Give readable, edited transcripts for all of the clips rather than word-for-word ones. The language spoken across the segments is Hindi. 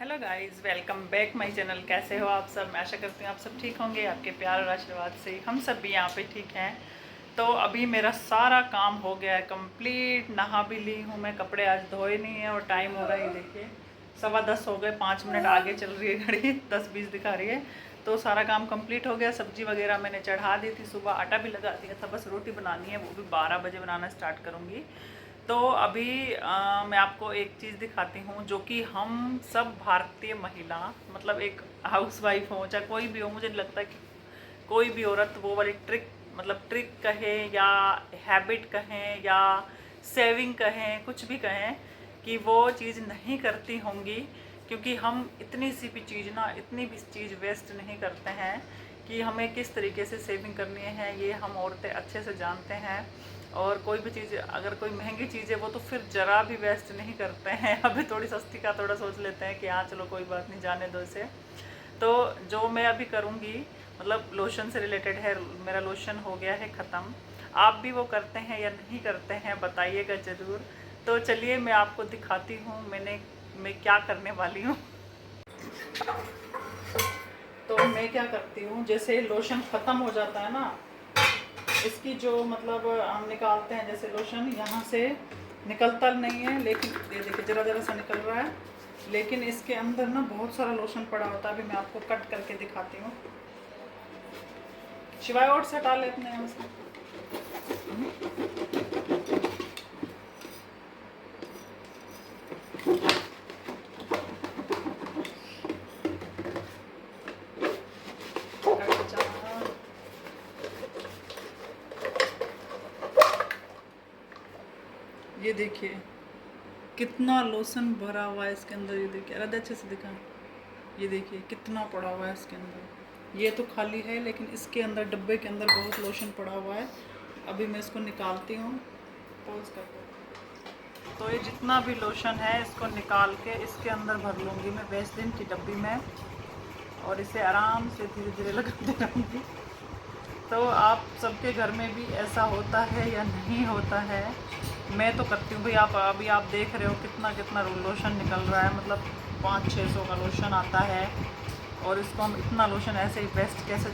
Hello guys, welcome back my channel. कैसे हो आप सब? मैं आशा करती हूँ आप सब ठीक होंगे। आपके प्यार और आशीर्वाद से हम सब भी यहाँ पे ठीक हैं। तो अभी मेरा सारा काम हो गया है कंप्लीट। नहा भी ली हूँ मैं, कपड़े आज धोए नहीं है और टाइम हो रहा है, ये देखिए 10:15 हो गए। 5 मिनट आगे चल रही है घड़ी, 10:20 दिखा रही है। तो सारा काम कंप्लीट हो गया। सब्जी वगैरह मैंने चढ़ा दी थी, सुबह आटा भी लगा दिया था, बस रोटी बनानी है, वो भी 12 बजे बनाना स्टार्ट करूँगी। तो अभी मैं आपको एक चीज़ दिखाती हूँ जो कि हम सब भारतीय महिला, मतलब एक हाउसवाइफ हो चाहे कोई भी हो, मुझे नहीं लगता कि कोई भी औरत वो वाली ट्रिक, मतलब ट्रिक कहें या हैबिट कहें या सेविंग कहें, कुछ भी कहें, कि वो चीज़ नहीं करती होंगी। क्योंकि हम इतनी सी भी चीज़ ना, इतनी भी चीज़ वेस्ट नहीं करते हैं कि हमें किस तरीके से सेविंग करनी है, ये हम औरतें अच्छे से जानते हैं। और कोई भी चीज़, अगर कोई महंगी चीज़ है वो तो फिर ज़रा भी वेस्ट नहीं करते हैं। अभी थोड़ी सस्ती का थोड़ा सोच लेते हैं कि हाँ चलो कोई बात नहीं, जाने दो इसे। तो जो मैं अभी करूँगी, मतलब लोशन से रिलेटेड है। मेरा लोशन हो गया है ख़त्म। आप भी वो करते हैं या नहीं करते हैं बताइएगा ज़रूर। तो चलिए मैं आपको दिखाती हूँ मैं क्या करने वाली हूँ। तो मैं क्या करती हूँ, जैसे लोशन ख़त्म हो जाता है ना, इसकी जो मतलब हम निकालते हैं, जैसे लोशन यहाँ से निकलता नहीं है, लेकिन ये देखिए ज़रा ज़रा सा निकल रहा है, लेकिन इसके अंदर ना बहुत सारा लोशन पड़ा होता है। अभी मैं आपको कट करके दिखाती हूँ। शिवाय और से हटा लेते हैं उसको। ये देखिए कितना लोशन भरा हुआ है इसके अंदर। ये देखिए, अरे अच्छे से दिखा, ये देखिए कितना पड़ा हुआ है इसके अंदर। ये तो खाली है, लेकिन इसके अंदर, डब्बे के अंदर बहुत लोशन पड़ा हुआ है। अभी मैं इसको निकालती हूँ, पॉज करके। तो ये जितना भी लोशन है इसको निकाल के इसके अंदर भर लूँगी मैं वैसलीन की डब्बी में, और इसे आराम से धीरे धीरे लगाते रहूँगी। तो आप सबके घर में भी ऐसा होता है या नहीं होता है? मैं तो करती हूँ भाई। आप अभी आप देख रहे हो कितना कितना लोशन निकल रहा है, मतलब 500-600 का लोशन आता है। और इसको हम इतना लोशन ऐसे ही वेस्ट कैसे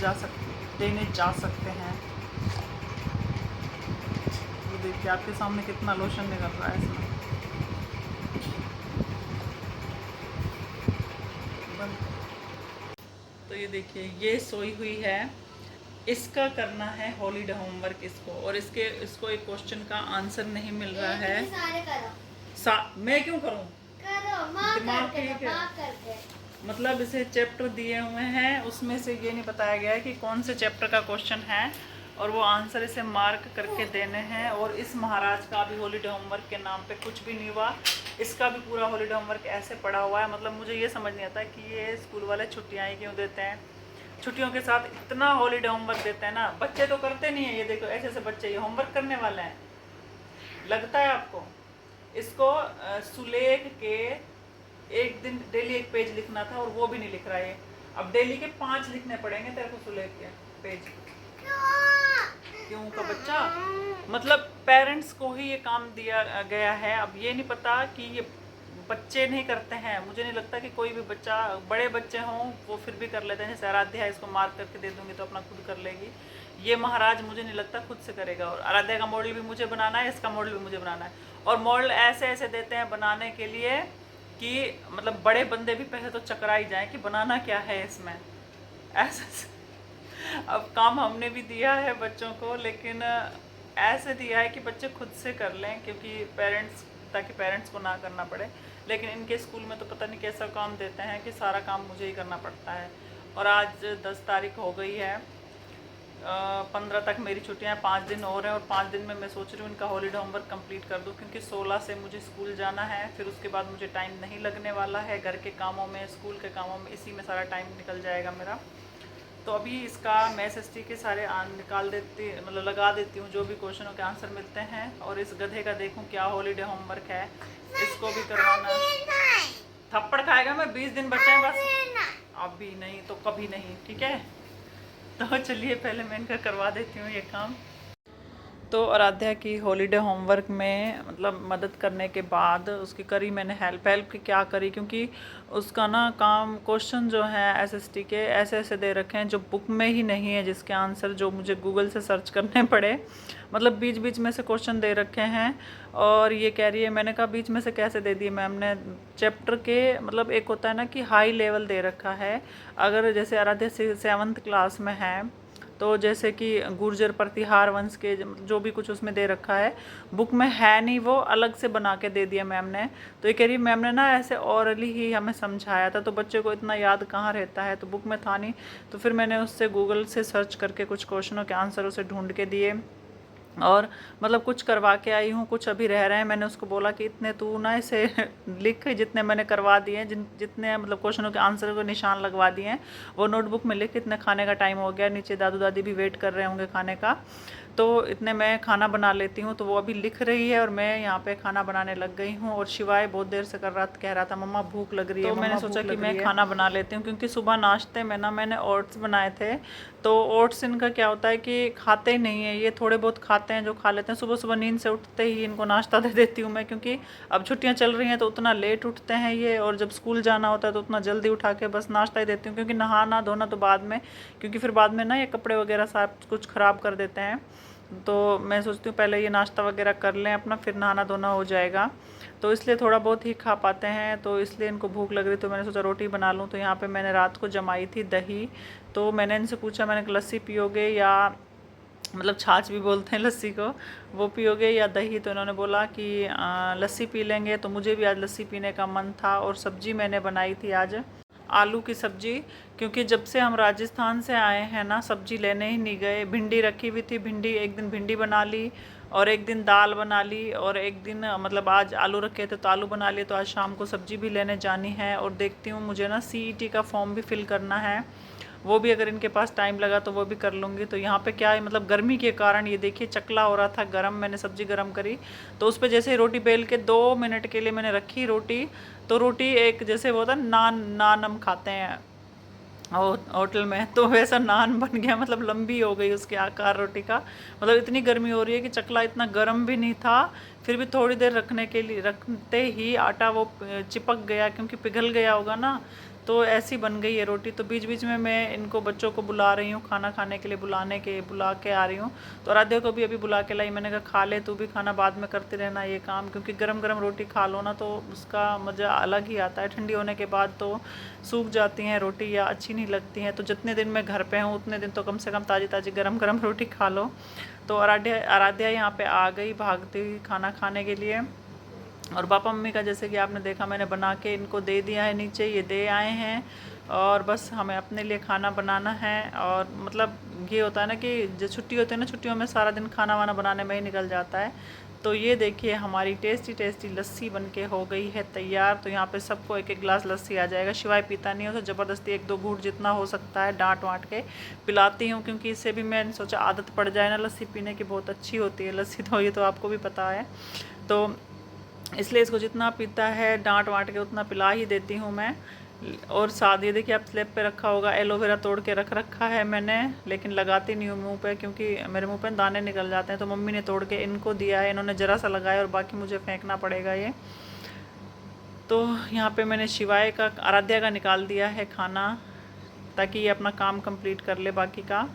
देने जा सकते हैं? ये देखिए आपके सामने कितना लोशन निकल रहा है इसमें। तो ये देखिए ये सोई हुई है, इसका करना है हॉलीडे होमवर्क इसको। और इसको एक क्वेश्चन का आंसर नहीं मिल रहा है। मैं क्यों करूं? दिमाग ठीक है। मतलब इसे चैप्टर दिए हुए हैं, उसमें से ये नहीं बताया गया है कि कौन से चैप्टर का क्वेश्चन है, और वो आंसर इसे मार्क करके देने हैं। और इस महाराज का भी हॉलीडे होमवर्क के नाम पे कुछ भी नहीं हुआ। इसका भी पूरा हॉलीडे होमवर्क ऐसे पड़ा हुआ है। मतलब मुझे ये समझ नहीं आता कि ये स्कूल वाले छुट्टियाँ ही क्यों देते हैं। छुट्टियों के साथ इतना हॉलीडे होमवर्क देते हैं ना, बच्चे तो करते नहीं है। ये देखो ऐसे ऐसे बच्चे ये होमवर्क करने वाले हैं, लगता है आपको? इसको सुलेख के एक दिन डेली एक पेज लिखना था, और वो भी नहीं लिख रहा है। अब डेली के 5 लिखने पड़ेंगे तेरे को सुलेख के पेज। क्यों का बच्चा, मतलब पेरेंट्स को ही ये काम दिया गया है। अब ये नहीं पता कि ये बच्चे नहीं करते हैं। मुझे नहीं लगता कि कोई भी बच्चा, बड़े बच्चे हों वो फिर भी कर लेते हैं। जैसे आराध्या है, इसको मार्क करके दे दूंगी तो अपना खुद कर लेगी। ये महाराज मुझे नहीं लगता खुद से करेगा। और आराध्या का मॉडल भी मुझे बनाना है, इसका मॉडल भी मुझे बनाना है। और मॉडल ऐसे ऐसे देते हैं बनाने के लिए कि मतलब बड़े बंदे भी पहले तो चकरा ही जाए कि बनाना क्या है इसमें, ऐसा। अब काम हमने भी दिया है बच्चों को, लेकिन ऐसे दिया है कि बच्चे खुद से कर लें, क्योंकि पेरेंट्स, ताकि पेरेंट्स को ना करना पड़े। लेकिन इनके स्कूल में तो पता नहीं कैसा काम देते हैं कि सारा काम मुझे ही करना पड़ता है। और आज 10 तारीख हो गई है, 15 तक मेरी छुट्टियां, 5 दिन और हैं। और 5 दिन में मैं सोच रही हूँ इनका हॉलीडे होमवर्क कंप्लीट कर दूँ, क्योंकि 16 से मुझे स्कूल जाना है। फिर उसके बाद मुझे टाइम नहीं लगने वाला है घर के कामों में, स्कूल के कामों में, इसी में सारा टाइम निकल जाएगा मेरा। तो अभी इसका मैं एसएसटी के सारे निकाल देती, मतलब लगा देती हूँ जो भी क्वेश्चनों के आंसर मिलते हैं। और इस गधे का देखूँ क्या हॉलीडे होमवर्क है, इसको भी करवाना। थप्पड़ खाएगा मैं, 20 दिन बचे हैं बस। अभी नहीं तो कभी नहीं, ठीक है? तो चलिए पहले मैं इनका करवा देती हूँ ये काम। तो आराध्या की हॉलीडे होमवर्क में मतलब मदद करने के बाद उसकी करी मैंने हेल्प की क्या करी, क्योंकि उसका ना काम क्वेश्चन जो है एसएसटी के ऐसे ऐसे दे रखे हैं जो बुक में ही नहीं है, जिसके आंसर जो मुझे गूगल से सर्च करने पड़े। मतलब बीच बीच में से क्वेश्चन दे रखे हैं और ये कह रही है, मैंने कहा बीच में से कैसे दे दिए मैम ने। चैप्टर के मतलब एक होता है ना कि हाई लेवल दे रखा है, अगर जैसे आराध्या 7th क्लास में है तो जैसे कि गुर्जर प्रतिहार वंश के जो भी कुछ उसमें दे रखा है बुक में है नहीं, वो अलग से बना के दे दिया मैम ने। तो ये कह रही मैम ने ना ऐसे ऑरली ही हमें समझाया था, तो बच्चे को इतना याद कहाँ रहता है, तो बुक में था नहीं। तो फिर मैंने उससे गूगल से सर्च करके कुछ क्वेश्चनों के आंसर उसे ढूंढ के दिए और मतलब कुछ करवा के आई हूँ, कुछ अभी रह रहे हैं। मैंने उसको बोला कि इतने तू ना इसे लिख, जितने मैंने करवा दिए हैं, जितने मतलब क्वेश्चनों के आंसर को निशान लगवा दिए हैं वो नोटबुक में लिख। इतने खाने का टाइम हो गया, नीचे दादू दादी भी वेट कर रहे होंगे खाने का, तो इतने मैं खाना बना लेती हूँ। तो वो अभी लिख रही है और मैं यहाँ पे खाना बनाने लग गई हूँ। और शिवाय बहुत देर से कह रहा था मम्मा भूख लग रही है, तो मैंने सोचा कि मैं खाना बना लेती हूँ, क्योंकि सुबह नाश्ते में ना मैंने ओट्स बनाए थे। तो ओट्स इनका क्या होता है कि खाते ही नहीं है, ये थोड़े बहुत खाते हैं, जो खा लेते हैं सुबह सुबह नींद से उठते ही इनको नाश्ता दे देती हूँ मैं, क्योंकि अब छुट्टियाँ चल रही हैं तो उतना लेट उठते हैं ये, और जब स्कूल जाना होता है तो उतना जल्दी उठा के बस नाश्ता ही देती हूँ, क्योंकि नहाना धोना तो बाद में, क्योंकि फिर बाद में ना ये कपड़े वगैरह सब कुछ ख़राब कर देते हैं। तो मैं सोचती हूँ पहले ये नाश्ता वगैरह कर लें अपना, फिर नहाना धोना हो जाएगा, तो इसलिए थोड़ा बहुत ही खा पाते हैं। तो इसलिए इनको भूख लग रही, तो मैंने सोचा रोटी बना लूँ। तो यहाँ पे मैंने रात को जमाई थी दही, तो मैंने इनसे पूछा, मैंने लस्सी पियोगे या मतलब छाछ भी बोलते हैं लस्सी को, वो पियोगे या दही? तो इन्होंने बोला कि लस्सी पी लेंगे। तो मुझे भी आज लस्सी पीने का मन था। और सब्जी मैंने बनाई थी आज आलू की सब्जी, क्योंकि जब से हम राजस्थान से आए हैं ना सब्जी लेने ही नहीं गए। भिंडी रखी हुई थी, भिंडी एक दिन भिंडी बना ली और एक दिन दाल बना ली, और एक दिन मतलब आज आलू रखे थे तो आलू बना लिए। तो आज शाम को सब्जी भी लेने जानी है। और देखती हूँ मुझे ना सीईटी का फॉर्म भी फिल करना है, वो भी अगर इनके पास टाइम लगा तो वो भी कर लूँगी। तो यहाँ पे क्या है, मतलब गर्मी के कारण ये देखिए चकला हो रहा था गरम, मैंने सब्जी गरम करी तो उस पर जैसे ही रोटी बेल के 2 मिनट के लिए मैंने रखी रोटी, तो रोटी एक जैसे वो होता है नान हम खाते हैं होटल में, तो वैसा नान बन गया, मतलब लंबी हो गई उसके आकार रोटी का। मतलब इतनी गर्मी हो रही है कि चकला इतना गर्म भी नहीं था, फिर भी थोड़ी देर रखने के लिए रखते ही आटा वो चिपक गया, क्योंकि पिघल गया होगा ना, तो ऐसी बन गई है रोटी। तो बीच बीच में मैं इनको बच्चों को बुला रही हूँ खाना खाने के लिए, बुला के आ रही हूँ। तो आराध्या को भी अभी बुला के लाई, मैंने कहा खा ले तू भी खाना, बाद में करते रहना ये काम, क्योंकि गरम गरम रोटी खा लो ना तो उसका मज़ा अलग ही आता है। ठंडी होने के बाद तो सूख जाती हैं रोटी या अच्छी नहीं लगती हैं। तो जितने दिन मैं घर पे हूँ उतने दिन तो कम से कम ताज़ी ताज़ी गरम गरम रोटी खा लो। तो आराध्या यहाँ पे आ गई भागती हुई खाना खाने के लिए। और पापा मम्मी का जैसे कि आपने देखा मैंने बना के इनको दे दिया है, नीचे ये दे आए हैं। और बस हमें अपने लिए खाना बनाना है। और मतलब ये होता है ना कि जो छुट्टी होती है ना, छुट्टियों में सारा दिन खाना वाना बनाने में ही निकल जाता है। तो ये देखिए हमारी टेस्टी टेस्टी लस्सी बनके हो गई है तैयार। तो यहाँ पे सबको एक एक गिलास लस्सी आ जाएगा। शिवाय पीता नहीं हो तो ज़बरदस्ती 1-2 घूंट जितना हो सकता है डांट वाँट के पिलाती हूँ, क्योंकि इससे भी मैंने सोचा आदत पड़ जाए ना लस्सी पीने की, बहुत अच्छी होती है लस्सी, तो ये तो आपको भी पता है। तो इसलिए इसको जितना पीता है डांट वाँट के उतना पिला ही देती हूँ मैं। और साथ ये देखिए आप स्लैब पे रखा होगा, एलोवेरा तोड़ के रख रखा है मैंने, लेकिन लगाती नहीं हूँ मुंह पे, क्योंकि मेरे मुंह पे दाने निकल जाते हैं। तो मम्मी ने तोड़ के इनको दिया है, इन्होंने ज़रा सा लगाया और बाकी मुझे फेंकना पड़ेगा ये। तो यहाँ पे मैंने शिवाय का आराध्या का निकाल दिया है खाना, ताकि ये अपना काम कंप्लीट कर ले बाकी का।